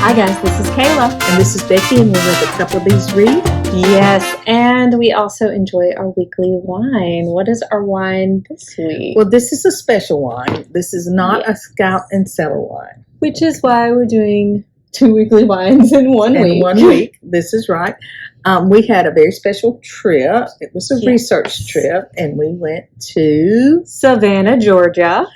Hi guys, this is Kayla. And this is Becky, and we're with a couple of these read. Yes, and we also enjoy our weekly wine. What is our wine this week? Well, this is a special wine. This is not a Scout and Cellar wine. Which is why we're doing 2 weekly wines in 1 week. In 1 week, this is right. We had a very special trip. It was a research trip, and we went to Savannah, Georgia,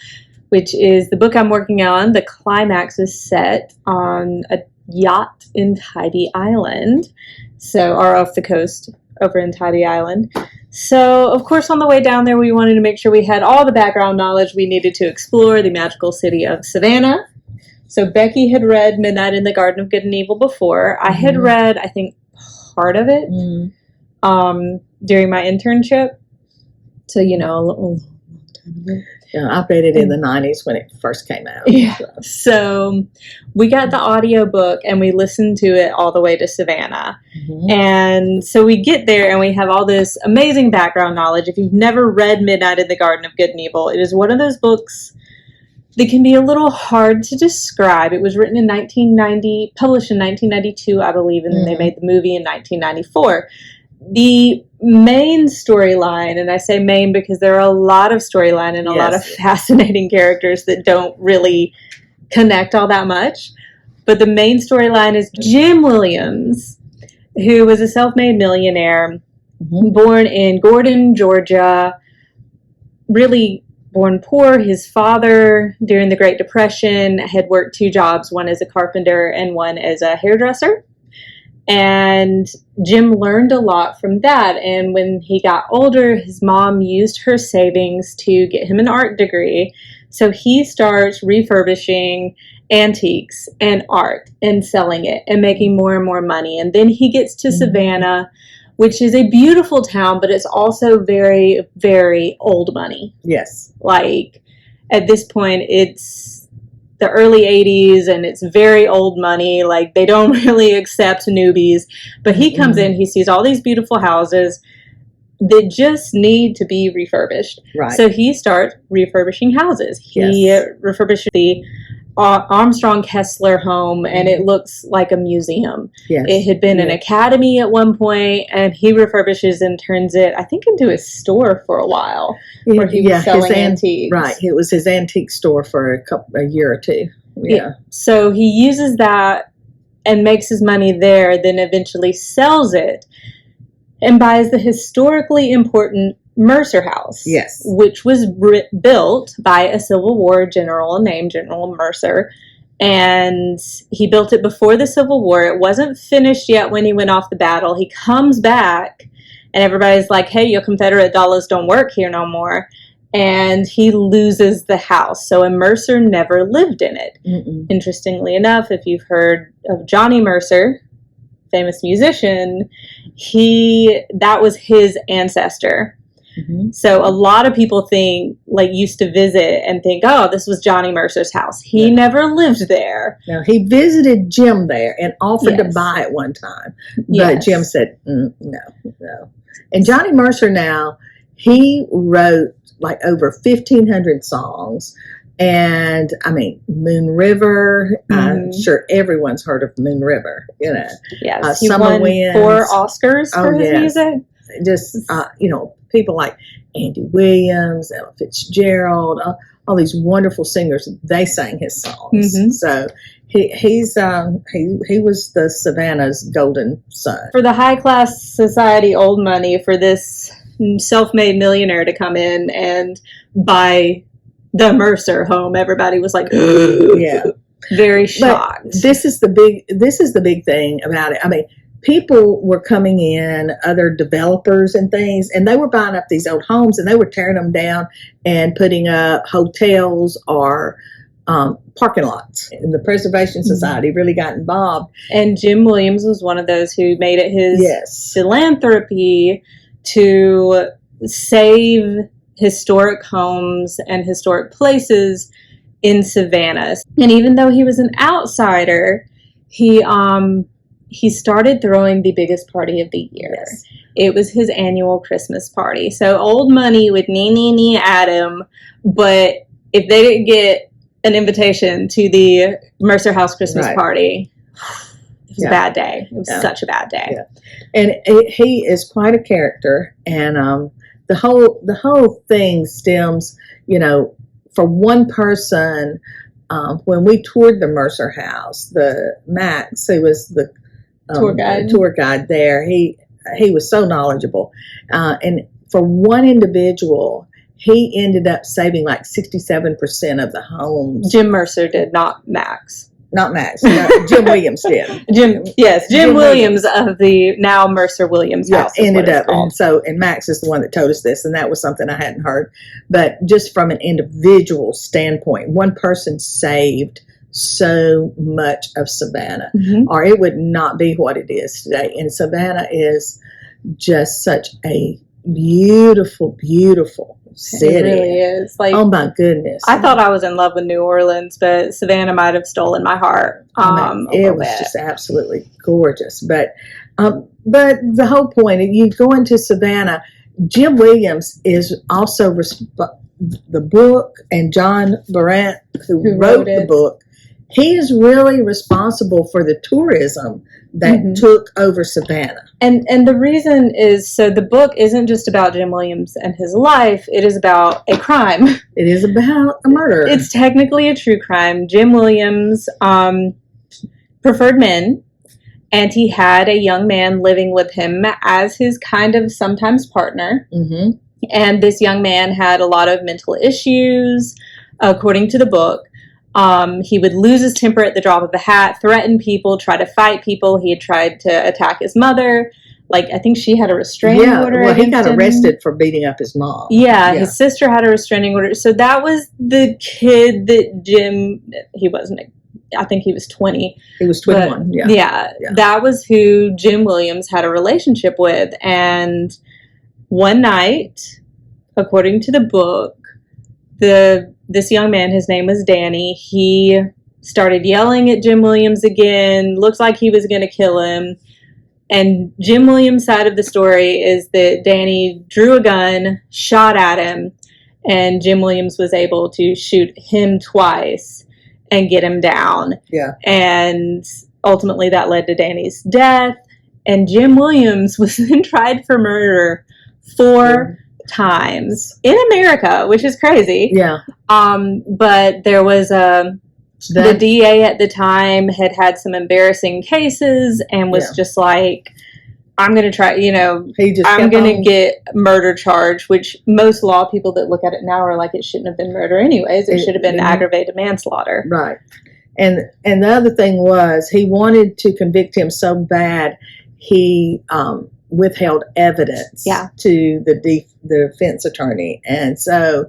which is the book I'm working on. The climax is set on a yacht in Tybee Island, or off the coast over in Tybee Island. So, of course, on the way down there, we wanted to make sure we had all the background knowledge we needed to explore the magical city of Savannah. So Becky had read Midnight in the Garden of Good and Evil before. I had read, I think, part of it during my internship. So, a long time ago. Yeah, I read it in the 90s when it first came out. Yeah. So we got the audiobook and we listened to it all the way to Savannah. And so we get there and we have all this amazing background knowledge. If you've never read Midnight in the Garden of Good and Evil, it is one of those books that can be a little hard to describe. It was written in published in 1992, I believe, and then they made the movie in 1994. The main storyline, and I say main because there are a lot of storyline and a lot of fascinating characters that don't really connect all that much. But the main storyline is Jim Williams, who was a self-made millionaire, born in Gordon, Georgia, really born poor. His father, during the Great Depression, had worked 2 jobs, one as a carpenter and one as a hairdresser. And Jim learned a lot from that. And when he got older, his mom used her savings to get him an art degree. So he starts refurbishing antiques and art and selling it and making more and more money. And then he gets to Savannah, which is a beautiful town, but it's also very, very old money. Yes. Like, at this point, it's the early 80s, and it's very old money. Like, they don't really accept newbies. But he comes in, he sees all these beautiful houses that just need to be refurbished. Right. So he starts refurbishing houses. He refurbished the Armstrong Kessler home, and it looks like a museum. Yes. It had been an academy at one point, and he refurbishes and turns it, I think, into a store for a while, where he was selling antiques. Right. It was his antique store for a year or two. Yeah. So he uses that and makes his money there, then eventually sells it and buys the historically important Mercer House, which was built by a Civil War general named General Mercer, and he built it before the Civil War. It wasn't finished yet when he went off the battle. He comes back, and everybody's like, hey, your Confederate dollars don't work here no more, and he loses the house. So a Mercer never lived in it. Interestingly enough, if you've heard of Johnny Mercer, famous musician, that was his ancestor. So a lot of people used to visit and think, oh, this was Johnny Mercer's house. He never lived there. No, he visited Jim there and offered to buy it one time. But Jim said, no. And Johnny Mercer now, he wrote like over 1,500 songs. And, I mean, Moon River, I'm sure everyone's heard of Moon River, Yes, Summer he won Winds. 4 Oscars for his music. Just, people like Andy Williams, Ella Fitzgerald, all these wonderful singers, they sang his songs. So he was the Savannah's golden son. For the high-class society old money, for this self-made millionaire to come in and buy the Mercer home, everybody was like, very shocked. But this is the big thing about it. I mean, people were coming in, other developers and things, and they were buying up these old homes, and they were tearing them down and putting up hotels or parking lots. And the Preservation Society really got involved. And Jim Williams was one of those who made it his philanthropy to save historic homes and historic places in Savannah. And even though he was an outsider, he started throwing the biggest party of the year. It was his annual Christmas party. So old money would nee at him, but if they didn't get an invitation to the Mercer House Christmas party, It was a bad day. It was such a bad day. Yeah. And he is quite a character, and the whole thing stems, for one person. When we toured the Mercer house, the Max, who was the tour guide there, he was so knowledgeable, and for one individual, he ended up saving like 67% of the homes. Jim Mercer did, not Max. Not Max. No, Jim Williams did. Jim Williams of the now Mercer Williams house. Ended up, and Max is the one that told us this, and that was something I hadn't heard. But just from an individual standpoint, one person saved so much of Savannah, or it would not be what it is today. And Savannah is just such a beautiful, beautiful city. It really is. Like, oh my goodness! I thought I was in love with New Orleans, but Savannah might have stolen my heart. It was just absolutely gorgeous. But the whole point, you go into Savannah. Jim Williams is also the book, and John Barrett, who wrote the book. He is really responsible for the tourism that took over Savannah. And the reason is, so the book isn't just about Jim Williams and his life, it is about a crime. It is about a murder. It's technically a true crime. Jim Williams preferred men, and he had a young man living with him as his kind of sometimes partner. And this young man had a lot of mental issues, according to the book. He would lose his temper at the drop of a hat, threaten people, try to fight people. He had tried to attack his mother. Like, I think she had a restraining order. Well, he got arrested for beating up his mom. Yeah, his sister had a restraining order. So that was the kid that he wasn't, I think he was 20. He was 21, yeah. That was who Jim Williams had a relationship with. And one night, according to the book, this young man, his name was Danny, he started yelling at Jim Williams again, looked like he was going to kill him. And Jim Williams' side of the story is that Danny drew a gun, shot at him, and Jim Williams was able to shoot him twice and get him down. Yeah. And ultimately that led to Danny's death. And Jim Williams was then tried for murder 4 times in America, which is crazy. Yeah. But there was the DA at the time had some embarrassing cases and was just like, I'm going to try, I'm going to get murder charge, which most law people that look at it now are like, it shouldn't have been murder anyways. It should have been aggravated manslaughter. Right. And the other thing was, he wanted to convict him so bad, he withheld evidence to the defense attorney. And so,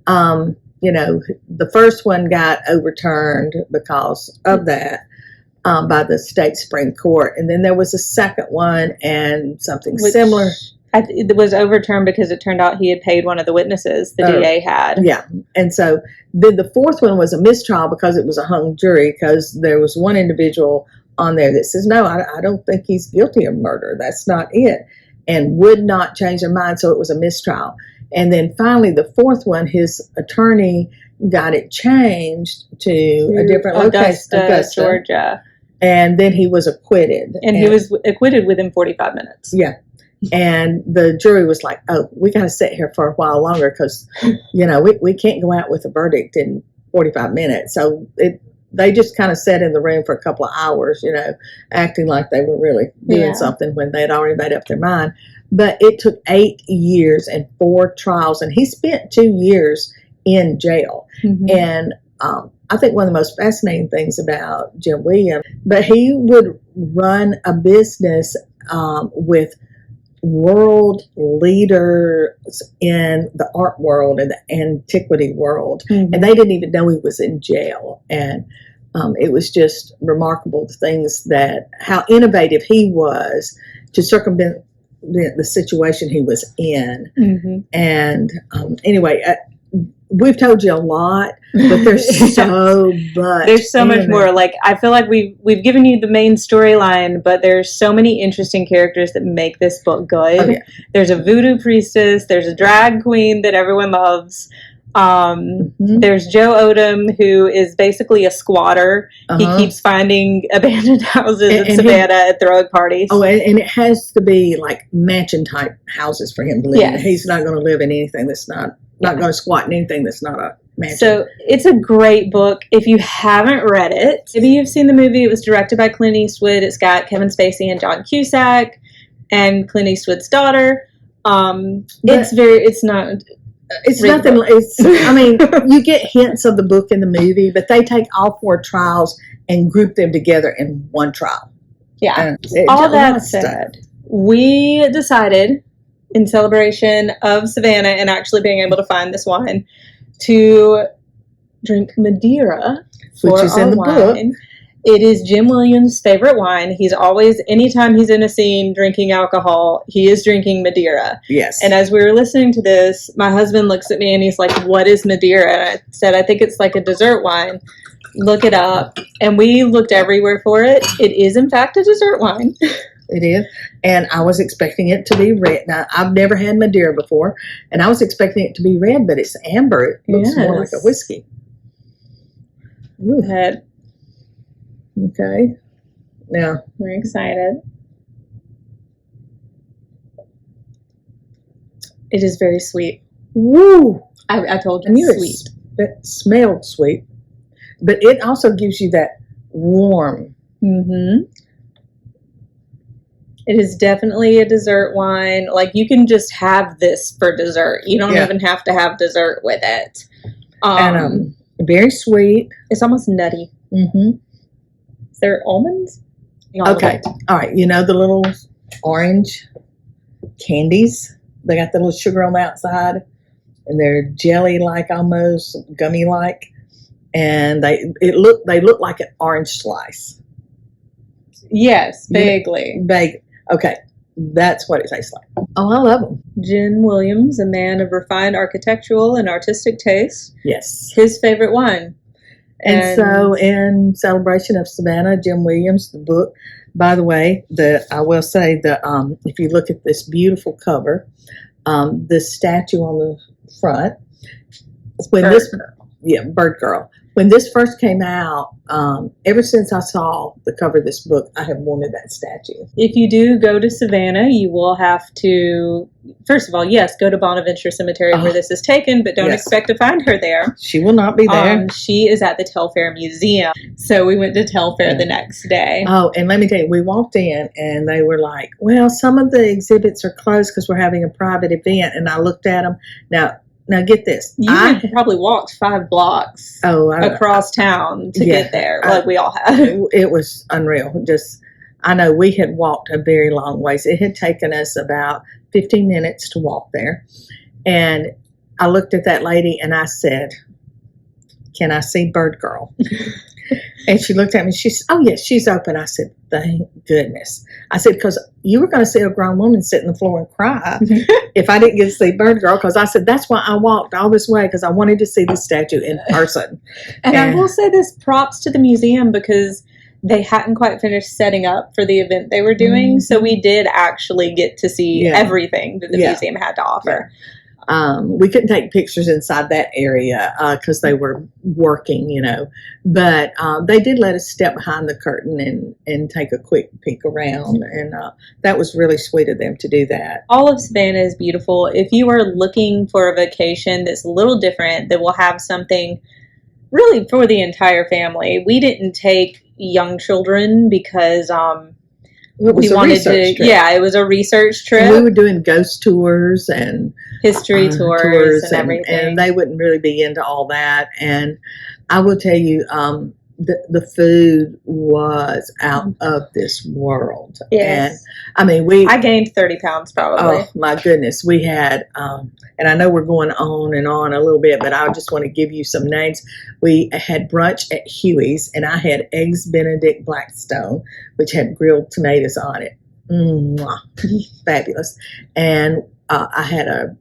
the first one got overturned because of that by the state Supreme Court. And then there was a second one and something similar. It was overturned because it turned out he had paid one of the witnesses the DA had. Yeah. And so then the fourth one was a mistrial because it was a hung jury, because there was one individual on there that says, no, I don't think he's guilty of murder. That's not it. And would not change their mind. So it was a mistrial. And then finally, the fourth one, his attorney got it changed to a different location, Augusta, Georgia. And then he was acquitted. And he was acquitted within 45 minutes. Yeah. And the jury was like, oh, we got to sit here for a while longer because, we can't go out with a verdict in 45 minutes. So they just kind of sat in the room for a couple of hours, acting like they were really doing something when they had already made up their mind. But it took 8 years and 4 trials, and he spent 2 years in jail. And I think one of the most fascinating things about Jim Williams, but he would run a business with world leaders in the art world and the antiquity world, and they didn't even know he was in jail. And it was just remarkable, the things how innovative he was to circumvent the situation he was in. And anyway, we've told you a lot, but there's so much. There's so much more. Like, I feel like we've given you the main storyline, but there's so many interesting characters that make this book good. There's a voodoo priestess. There's a drag queen that everyone loves. There's Joe Odom, who is basically a squatter. He keeps finding abandoned houses in Savannah at throwing parties. Oh, and it has to be like mansion type houses for him to live in. He's not going to live in anything that's not going to squat in anything that's not a mansion. So it's a great book. If you haven't read it, maybe you've seen the movie. It was directed by Clint Eastwood. It's got Kevin Spacey and John Cusack and Clint Eastwood's daughter. I mean, you get hints of the book in the movie, but they take all 4 trials and group them together in one trial. Yeah. All that said, we decided, in celebration of Savannah and actually being able to find this wine, to drink Madeira, which is in the book. It is Jim Williams' favorite wine. He's always, anytime he's in a scene drinking alcohol, he is drinking Madeira. Yes. And as we were listening to this, my husband looks at me and he's like, "What is Madeira?" And I said, "I think it's like a dessert wine. Look it up." And we looked everywhere for it. It is, in fact, a dessert wine. It is. And I was expecting it to be red. Now, I've never had Madeira before, and I was expecting it to be red, but it's amber. It looks more like a whiskey. Ooh. Okay. Now, we're excited. It is very sweet. Woo! I told you it's sweet. It smelled sweet, but it also gives you that warm. It is definitely a dessert wine. Like, you can just have this for dessert. You don't even have to have dessert with it. And very sweet. It's almost nutty. Is there almonds? Okay. All right. You know the little orange candies? They got the little sugar on the outside, and they're jelly-like, almost gummy-like, and they look like an orange slice. Yes, vaguely. Okay, that's what it tastes like. Oh, I love them. Jim Williams, a man of refined architectural and artistic taste. Yes. His favorite wine. And so, in celebration of Savannah, Jim Williams, the book. By the way, I will say that if you look at this beautiful cover, the statue on the front, Bird Girl. When this first came out, ever since I saw the cover of this book, I have wanted that statue. If you do go to Savannah, you will have to, first of all, yes, go to Bonaventure Cemetery where this is taken, but don't expect to find her there. She will not be there. She is at the Telfair Museum. So we went to Telfair the next day. Oh, and let me tell you, we walked in and they were like, well, some of the exhibits are closed because we're having a private event. And I looked at them. Now get this. You probably walked 5 blocks across town to get there, like we all had. It was unreal. I know we had walked a very long ways. It had taken us about 15 minutes to walk there. And I looked at that lady and I said, "Can I see Bird Girl?" And she looked at me. She said, "Oh, yes, she's open." I said, "Thank goodness." I said, because you were going to see a grown woman sit on the floor and cry if I didn't get to see Bird Girl, because I said, that's why I walked all this way, because I wanted to see the statue in person. And I will say this, props to the museum, because they hadn't quite finished setting up for the event they were doing. So we did actually get to see everything that the museum had to offer. We couldn't take pictures inside that area because they were working, but they did let us step behind the curtain and take a quick peek around, and that was really sweet of them to do that. All of Savannah is beautiful. If you are looking for a vacation that's a little different, that will have something really for the entire family. We didn't take young children because it was a research trip. Yeah, it was a research trip. And we were doing ghost tours and history tours and everything. And they wouldn't really be into all that. And I will tell you, the food was out of this world. Yes. And I gained 30 pounds probably. Oh my goodness. We had, and I know we're going on a little bit, but I just want to give you some names. We had brunch at Huey's, and I had Eggs Benedict Blackstone, which had grilled tomatoes on it. Fabulous. And I had a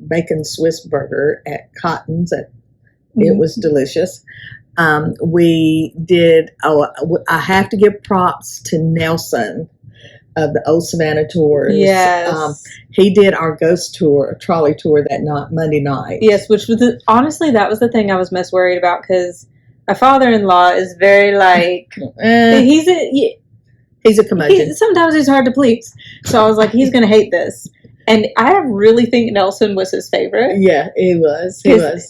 bacon Swiss burger at Cotton's. It was delicious. We did, I have to give props to Nelson. of the old Savannah tours. Yes. He did our ghost tour, trolley tour that night, Monday night. Yes, which was honestly, that was the thing I was most worried about, because my father-in-law is very like he's a curmudgeon. Sometimes he's hard to please. So I was like, he's going to hate this. And I really think Nelson was his favorite. Yeah, he was.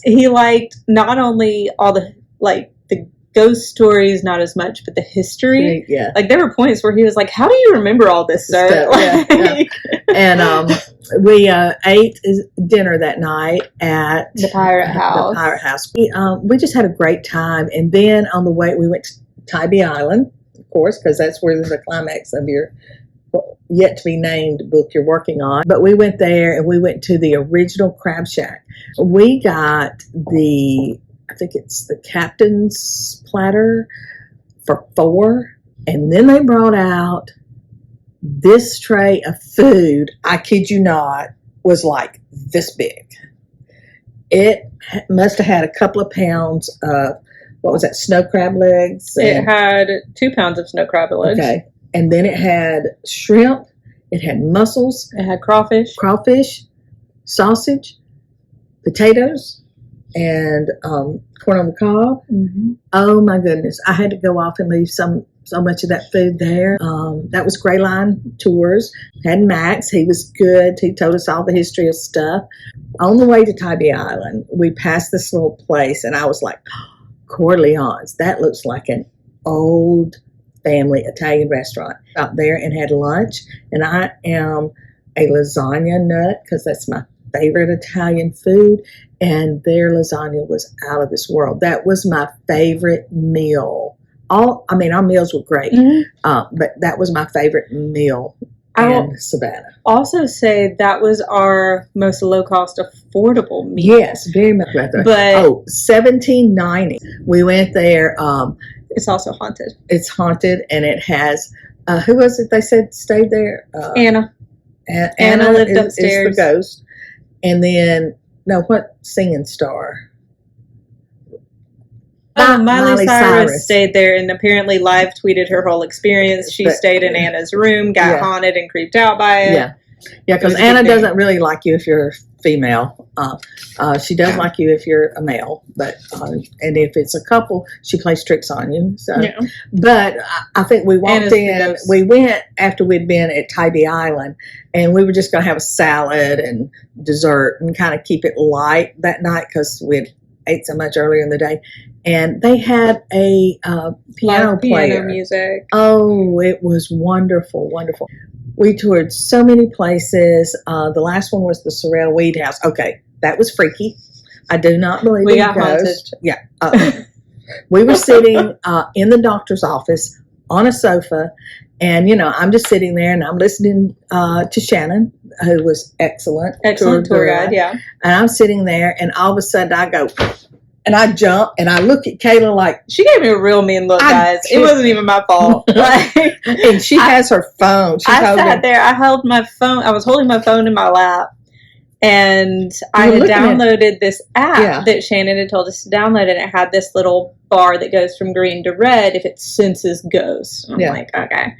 He liked not only all the the ghost stories, not as much, but the history. Yeah. Like, there were points where he was like, how do you remember all this, sir? Yeah. And we ate dinner that night at the Pirate House. The Pirate House. We just had a great time. And then on the way, we went to Tybee Island, of course, because that's where the climax of your yet to be named book you're working on. But we went there, and we went to the original Crab Shack. We got I think it's the captain's platter for $4. And then they brought out this tray of food. I kid you not, was like this big. It must have had a couple of pounds of, what was that, snow crab legs? It had 2 pounds of snow crab legs. Okay. And then it had shrimp. It had mussels. It had crawfish, sausage, potatoes, and corn on the cob. Mm-hmm. Oh my goodness! I had to go off and leave so much of that food there. That was Gray Line Tours. Had Max. He was good. He told us all the history of stuff. On the way to Tybee Island, we passed this little place, and I was like, Corleone's. That looks like an old family Italian restaurant. Out there and had lunch. And I am a lasagna nut because that's my favorite Italian food. And their lasagna was out of this world. That was my favorite meal. Our meals were great, but that was my favorite meal in Savannah. Also say that was our most low-cost, affordable meal. Yes, very much better. But $17.90. We went there. It's also haunted. It's haunted, and it has, who was it they said stayed there? Anna. Anna lived upstairs. Is the ghost. And then, what singing star? Miley Cyrus stayed there and apparently live tweeted her whole experience. She stayed in Anna's room, got haunted and creeped out by it. Yeah, because Anna doesn't really like you if you're female. She does like you if you're a male, but and if it's a couple, she plays tricks on you. So, but I think we walked in. We went after we'd been at Tybee Island, and we were just going to have a salad and dessert and kind of keep it light that night because we'd ate so much earlier in the day. And they had a piano player. Music. Oh, it was wonderful, wonderful. We toured so many places. The last one was the Sorrel Weed House. Okay, that was freaky. I do not believe we in got ghosts. Haunted. Yeah. We were sitting in the doctor's office on a sofa, and, I'm just sitting there, and I'm listening to Shannon, who was excellent. Excellent tour guide, yeah. And I'm sitting there, and all of a sudden I go, and I jump, and I look at Kayla like... She gave me a real mean look, guys. It wasn't even my fault. And she has her phone. I sat there. I held my phone. I was holding my phone in my lap. And I had downloaded this app that Shannon had told us to download. And it had this little bar that goes from green to red if it senses ghosts. I'm like, okay.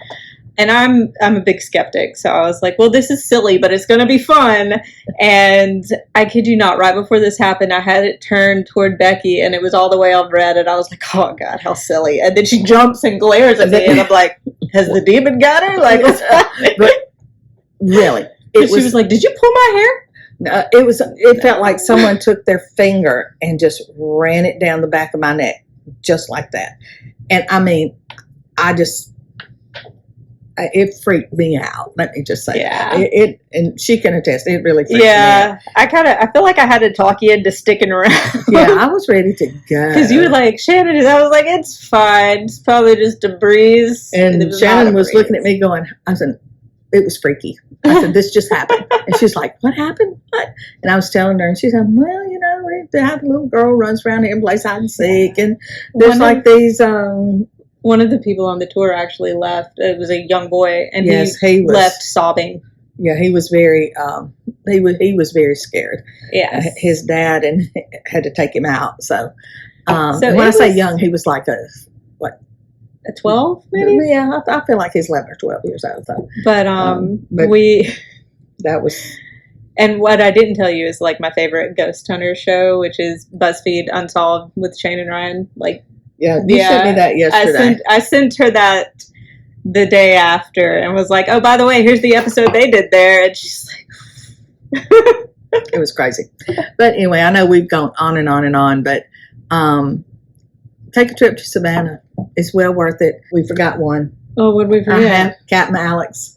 And I'm a big skeptic, so I was like, well, this is silly, but it's going to be fun. And I kid you not, right before this happened, I had it turned toward Becky, and it was all the way on red, and I was like, oh, God, how silly. And then she jumps and glares at me, and I'm like, has the demon got her? Like, what's happening? But really. She was like, did you pull my hair? No, it felt like someone took their finger and just ran it down the back of my neck, just like that. And, it freaked me out. Let me just say that. It and she can attest. It really freaked me out. I feel like I had to talk you into sticking around. I was ready to go. Because you were like, Shannon, I was like, it's fine. It's probably just a breeze. And Shannon was looking at me going, I said, it was freaky. I said, this just happened. And she's like, what happened? What? And I was telling her, and she said, well, we have a little girl runs around here and plays hide and seek. And there's these... One of the people on the tour actually left. It was a young boy, and he left sobbing. Yeah, he was very he was very scared. Yeah, his dad had to take him out. So when I say young, he was like a 12 maybe. Yeah, I feel like he's 11 or 12 years old. So. But that was. And what I didn't tell you is like my favorite ghost hunter show, which is BuzzFeed Unsolved with Shane and Ryan. Like, you sent me that yesterday. I sent her that the day after and was like, oh, by the way, here's the episode they did there. And she's like, it was crazy. But anyway, I know we've gone on and on and on, but take a trip to Savannah. It's well worth it. We forgot one. Oh, what did we forget? Captain Alex.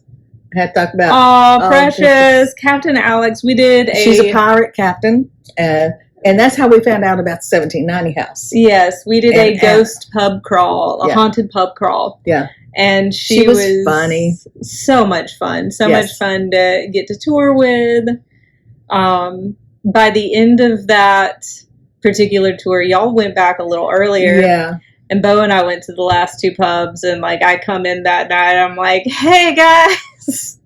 I had to talk about. Oh, precious. Captain Alex. We did She's a pirate captain. And that's how we found out about the 1790 house. Yes, we did a ghost pub crawl, a haunted pub crawl. Yeah. And she was funny. So much fun. So much fun to get to tour with. By the end of that particular tour, y'all went back a little earlier. Yeah. And Bo and I went to the last two pubs, and like I come in that night, I'm like, hey guys,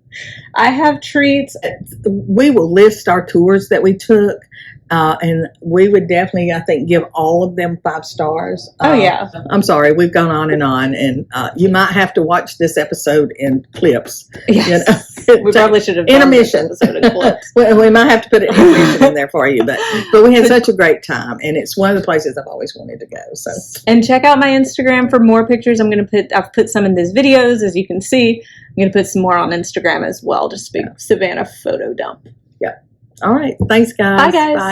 I have treats. We will list our tours that we took. And we would definitely, I think, give all of them 5 stars. Oh, yeah. I'm sorry. We've gone on. And you might have to watch this episode in clips. Yes. You know? We probably should have done intermission. This episode in clips. We might have to put an intermission in there for you. But we had such a great time. And it's one of the places I've always wanted to go. So. And check out my Instagram for more pictures. I've put some in these videos, as you can see. I'm going to put some more on Instagram as well. Just a big Savannah photo dump. Yeah. All right. Thanks, guys. Bye, guys. Bye.